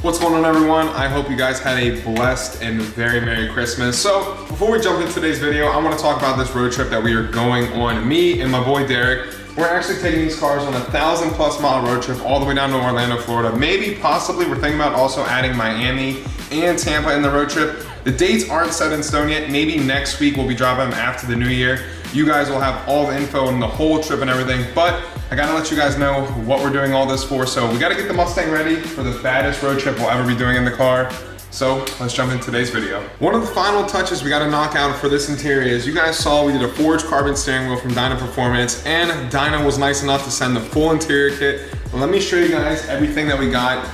What's going on, everyone? I hope you guys had a blessed and very Merry Christmas. So before we jump into today's video, I want to talk about this road trip that we are going on. Me and my boy Derek, we're actually taking these cars on a 1,000+ mile road trip all the way down to Orlando, Florida. Maybe, possibly, we're thinking about also adding Miami and Tampa in the road trip. The dates aren't set in stone yet. Maybe next week we'll be dropping them after the new year. You guys will have all the info on the whole trip and everything, but I gotta let you guys know what we're doing all this for. So we gotta get the Mustang ready for the baddest road trip we'll ever be doing in the car. So let's jump into today's video. One of the final touches we gotta knock out for this interior is, you guys saw we did a forged carbon steering wheel from Dyna Performance, and Dyna was nice enough to send the full interior kit. Let me show you guys everything that we got.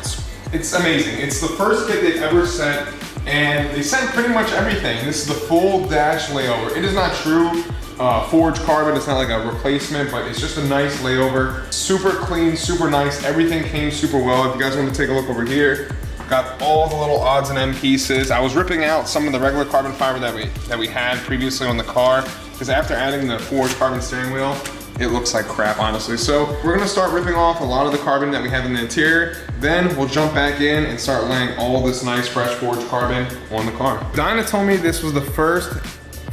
It's amazing. It's the first kit they've ever sent, and they sent pretty much everything. This is the full dash layover. It is not true forged carbon, it's not like a replacement, but it's just a nice layover. Super clean, super nice. Everything came super well. If you guys want to take a look over here, got all the little odds and end pieces. I was ripping out some of the regular carbon fiber that we had previously on the car, because after adding the forged carbon steering wheel, it looks like crap, honestly. So we're gonna start ripping off a lot of the carbon that we have in the interior, then we'll jump back in and start laying all this nice fresh forged carbon on the car. Dyna told me this was the first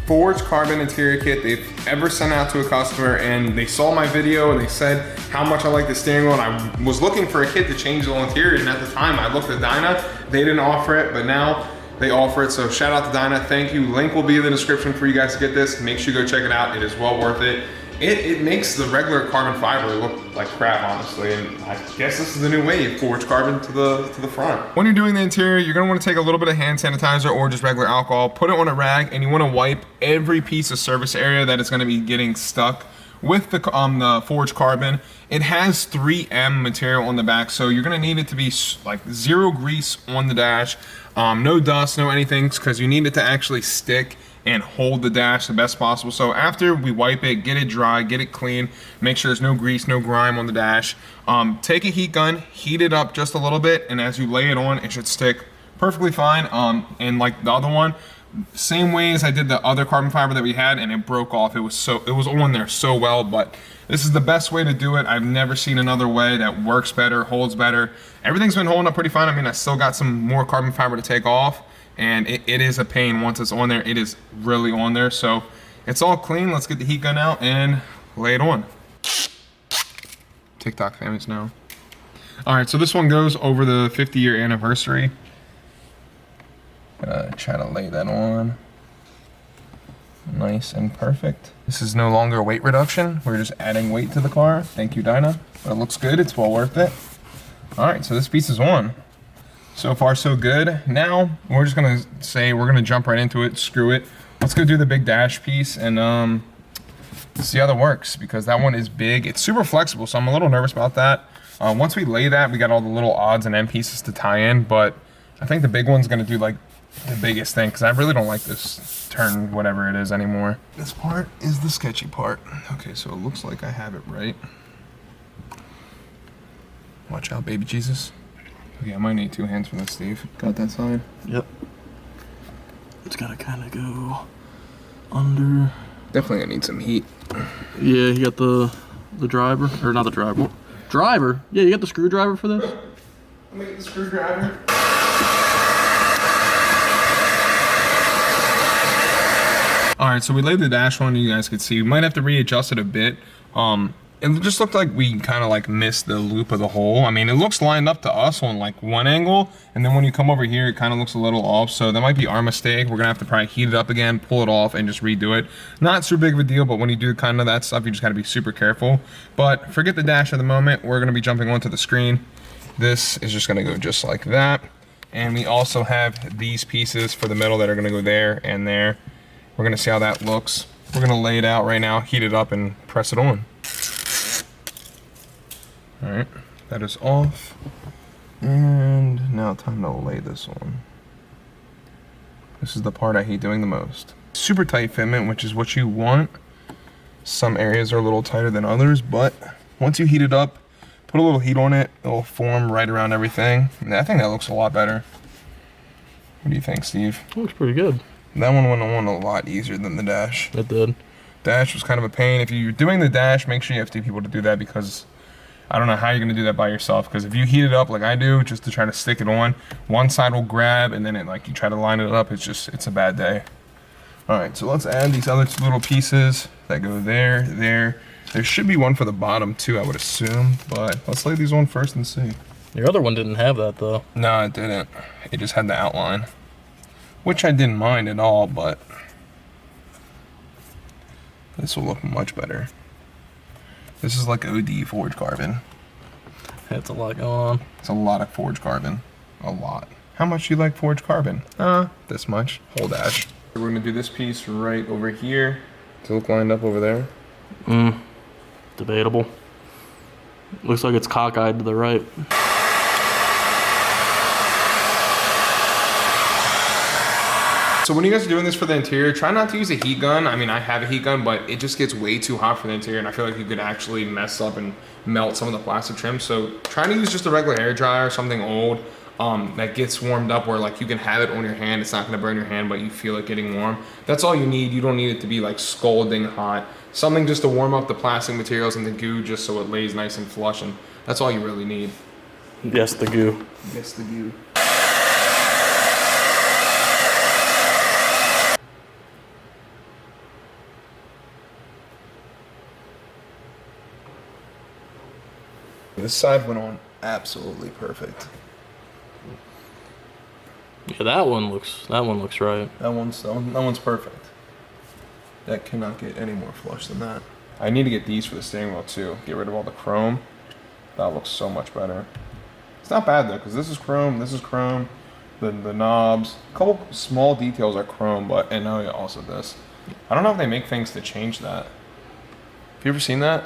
forged carbon interior kit they've ever sent out to a customer, and they saw my video and they said how much I like the steering wheel, and I was looking for a kit to change the whole interior, and at the time I looked at Dyna, they didn't offer it, but now they offer it. So shout out to Dyna, thank you. Link will be in the description for you guys to get this. Make sure you go check it out, it is well worth it. It makes the regular carbon fiber look like crap, honestly, and I guess this is the new wave, forged carbon to the front. When you're doing the interior, you're gonna wanna take a little bit of hand sanitizer or just regular alcohol, put it on a rag, and you wanna wipe every piece of surface area that is gonna be getting stuck with the forged carbon. It has 3M material on the back, so you're gonna need it to be like zero grease on the dash, no dust, no anything, because you need it to actually stick and hold the dash the best possible. So after we wipe it, get it dry, get it clean, make sure there's no grease, no grime on the dash. Take a heat gun, heat it up just a little bit, and as you lay it on, it should stick perfectly fine. And like the other one, same way as I did the other carbon fiber that we had, and it broke off. It was on there so well, but this is the best way to do it. I've never seen another way that works better, holds better. Everything's been holding up pretty fine. I mean, I still got some more carbon fiber to take off, and it is a pain once it's on there. It is really on there. So it's all clean. Let's get the heat gun out and lay it on. TikTok families know. All right, so this one goes over the 50-year anniversary. Gonna try to lay that on nice and perfect. This is no longer weight reduction. We're just adding weight to the car. Thank you, Dyna. But it looks good. It's well worth it. All right, so this piece is on. So far, so good. Now, we're just gonna we're gonna jump right into it, screw it. Let's go do the big dash piece and see how that works, because that one is big. It's super flexible, so I'm a little nervous about that. Once we lay that, we got all the little odds and end pieces to tie in, but I think the big one's gonna do like the biggest thing, because I really don't like this turn, whatever it is, anymore. This part is the sketchy part. Okay, so it looks like I have it right. Watch out, baby Jesus. Okay, I might need 2 hands for this, Steve. Got that side? Yep. It's gotta kind of go under. Definitely gonna need some heat. Yeah, you got the driver, or not the driver. Driver? Yeah, you got the screwdriver for this? Let me get the screwdriver. All right, so we laid the dash on, you guys could see. We might have to readjust it a bit. It just looked like we kind of like missed the loop of the hole. I mean, it looks lined up to us on like one angle, and then when you come over here, it kind of looks a little off. So that might be our mistake. We're gonna have to probably heat it up again, pull it off, and just redo it. Not super big of a deal, but when you do kind of that stuff, you just gotta be super careful. But forget the dash at the moment. We're gonna be jumping onto the screen. This is just gonna go just like that. And we also have these pieces for the middle that are gonna go there and there. We're gonna see how that looks. We're gonna lay it out right now, heat it up, and press it on. All right, that is off. And now time to lay this on. This is the part I hate doing the most. Super tight fitment, which is what you want. Some areas are a little tighter than others, but once you heat it up, put a little heat on it, it'll form right around everything. And I think that looks a lot better. What do you think, Steve? It looks pretty good. That one went on a lot easier than the dash. It did. Dash was kind of a pain. If you're doing the dash, make sure you have 2 people to do that, because I don't know how you're gonna do that by yourself, because if you heat it up like I do, just to try to stick it on, one side will grab, and then you try to line it up, it's a bad day. All right, so let's add these other two little pieces that go there, there. There should be one for the bottom too, I would assume, but let's lay these on first and see. Your other one didn't have that though. No, it didn't. It just had the outline, which I didn't mind at all, but this will look much better. This is like OD forged carbon. That's a lot going on. It's a lot of forged carbon. A lot. How much do you like forged carbon? This much. Whole dash. We're gonna do this piece right over here to look lined up over there. Debatable. Looks like it's cockeyed to the right. So when you guys are doing this for the interior, try not to use a heat gun. I mean, I have a heat gun, but it just gets way too hot for the interior, and I feel like you could actually mess up and melt some of the plastic trim. So try to use just a regular hair dryer, something old that gets warmed up where like you can have it on your hand. It's not gonna burn your hand, but you feel it getting warm. That's all you need. You don't need it to be like scalding hot. Something just to warm up the plastic materials and the goo just so it lays nice and flush, and that's all you really need. Yes, the goo. Yes, the goo. This side went on absolutely perfect. Yeah, that one looks right. That one's perfect. That cannot get any more flush than that. I need to get these for the steering wheel too. Get rid of all the chrome. That looks so much better. It's not bad though, because this is chrome, the knobs. A couple small details are chrome, but and now also this. I don't know if they make things to change that. Have you ever seen that?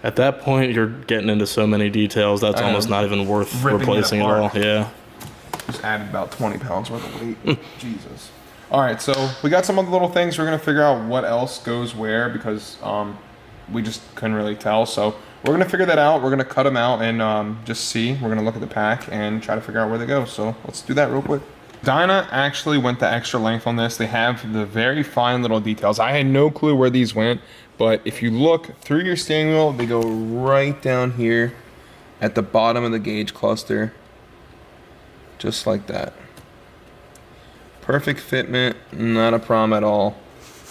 At that point, you're getting into so many details, that's almost not even worth replacing at all. Yeah. Just added about 20 pounds worth of weight. Jesus. All right, so we got some other little things. We're gonna figure out what else goes where, because we just couldn't really tell. So we're gonna figure that out. We're gonna cut them out and just see. We're gonna look at the pack and try to figure out where they go. So let's do that real quick. Dyna actually went the extra length on this. They have the very fine little details. I had no clue where these went, but if you look through your steering wheel, they go right down here at the bottom of the gauge cluster. Just like that. Perfect fitment, not a problem at all.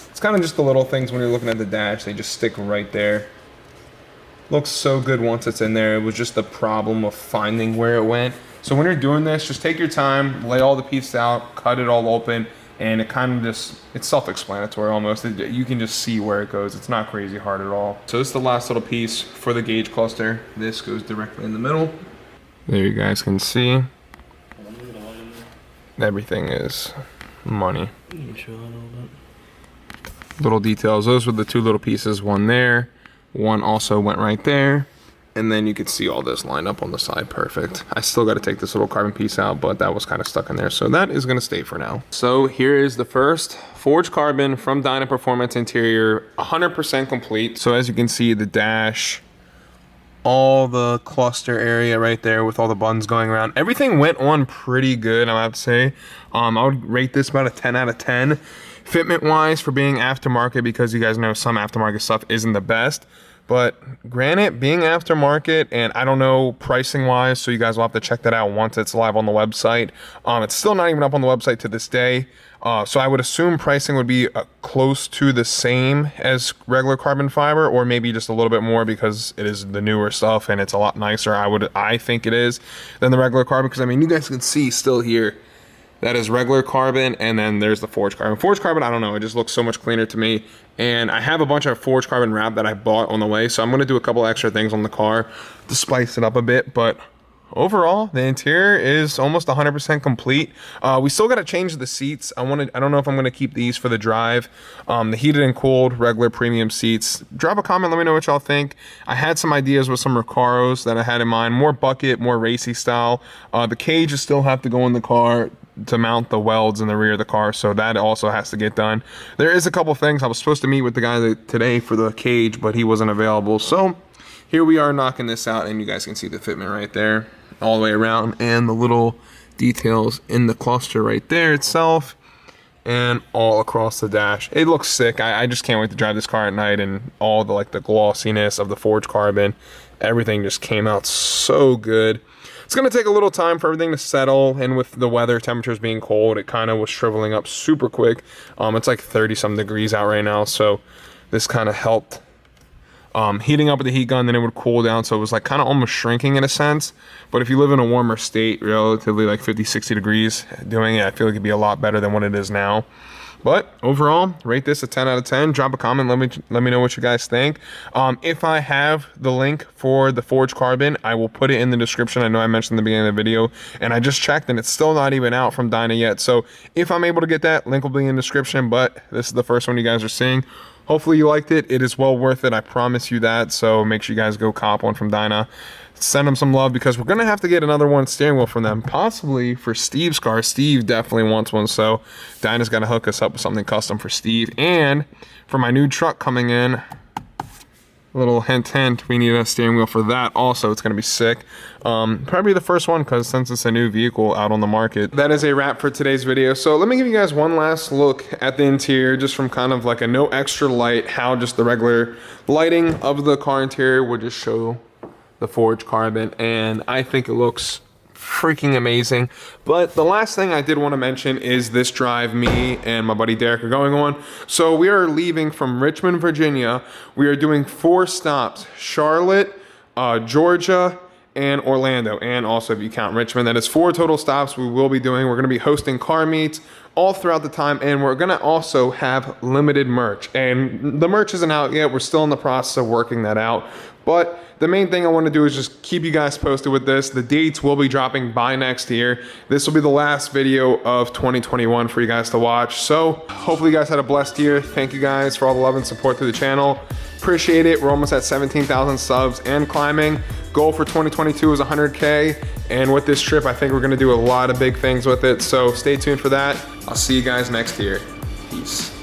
It's kind of just the little things when you're looking at the dash, they just stick right there. Looks so good once it's in there. It was just the problem of finding where it went. So when you're doing this, just take your time, lay all the pieces out, cut it all open, and it kind of just, it's self-explanatory almost. You can just see where it goes. It's not crazy hard at all. So this is the last little piece for the gauge cluster. This goes directly in the middle. There you guys can see. Everything is money. Little details. Those were the two little pieces. One there. One also went right there. And then you could see all this lined up on the side. Perfect. I still got to take this little carbon piece out, but that was kind of stuck in there. So that is going to stay for now. So here is the first forged carbon from Dyna Performance interior. 100% complete. So as you can see, the dash, all the cluster area right there with all the buttons going around. Everything went on pretty good, I have to say. I would rate this about a 10 out of 10. Fitment wise for being aftermarket, because you guys know some aftermarket stuff isn't the best. But granted, being aftermarket, and I don't know pricing wise, so you guys will have to check that out once it's live on the website. It's still not even up on the website to this day. So I would assume pricing would be close to the same as regular carbon fiber, or maybe just a little bit more because it is the newer stuff and it's a lot nicer. I think it is than the regular carbon, because I mean, you guys can see still here that is regular carbon, and then there's the forged carbon. Forged carbon, I don't know, it just looks so much cleaner to me. And I have a bunch of forged carbon wrap that I bought on the way, so I'm gonna do a couple extra things on the car to spice it up a bit, but overall, the interior is almost 100% complete. We still got to change the seats. I don't know if I'm going to keep these for the drive. The heated and cooled regular premium seats. Drop a comment, let me know what y'all think. I had some ideas with some Recaros that I had in mind. More bucket, more racy style. The cages still have to go in the car to mount the welds in the rear of the car, so that also has to get done. There is a couple things. I was supposed to meet with the guy today for the cage, but he wasn't available. So here we are knocking this out, and you guys can see the fitment right there all the way around, and the little details in the cluster right there itself, and all across the dash. It looks sick. I just can't wait to drive this car at night, and all the glossiness of the forged carbon everything just came out so good. It's gonna take a little time for everything to settle, and with the weather, temperatures being cold, it kind of was shriveling up super quick. It's like 30-some degrees out right now, so this kind of helped heating up with the heat gun, then it would cool down, so it was like kind of almost shrinking in a sense. But if you live in a warmer state, relatively like 50-60 degrees, doing it, I feel like it'd be a lot better than what it is now. But overall, rate this a 10 out of 10. Drop a comment, let me know what you guys think. If I have the link for the forged carbon, I will put it in the description. I know I mentioned in the beginning of the video, and I just checked and it's still not even out from Dyna yet. So if I'm able to get that, link will be in the description, but this is the first one you guys are seeing. Hopefully you liked it. It is well worth it, I promise you that. So make sure you guys go cop one from Dyna. Send them some love, because we're gonna have to get another one steering wheel from them, possibly for Steve's car. Steve definitely wants one, so Dyna's gotta hook us up with something custom for Steve. And for my new truck coming in, a little hint, we need a steering wheel for that also. It's gonna be sick. Probably the first one, because since it's a new vehicle out on the market. That is a wrap for today's video. So let me give you guys one last look at the interior, just from kind of like a no extra light, how just the regular lighting of the car interior would just show the forged carbon, and I think it looks freaking amazing. But the last thing I did want to mention is this drive me and my buddy Derek are going on. So we are leaving from Richmond, Virginia. We are doing 4 stops: Charlotte, Georgia, and Orlando. And also, if you count Richmond, that is 4 total stops we will be doing. We're going to be hosting car meets all throughout the time, and we're going to also have limited merch. And the merch isn't out yet. We're still in the process of working that out. But the main thing I want to do is just keep you guys posted with this. The dates will be dropping by next year. This will be the last video of 2021 for you guys to watch. So hopefully you guys had a blessed year. Thank you guys for all the love and support through the channel. Appreciate it. We're almost at 17,000 subs and climbing. Goal for 2022 is 100K. And with this trip, I think we're going to do a lot of big things with it. So stay tuned for that. I'll see you guys next year. Peace.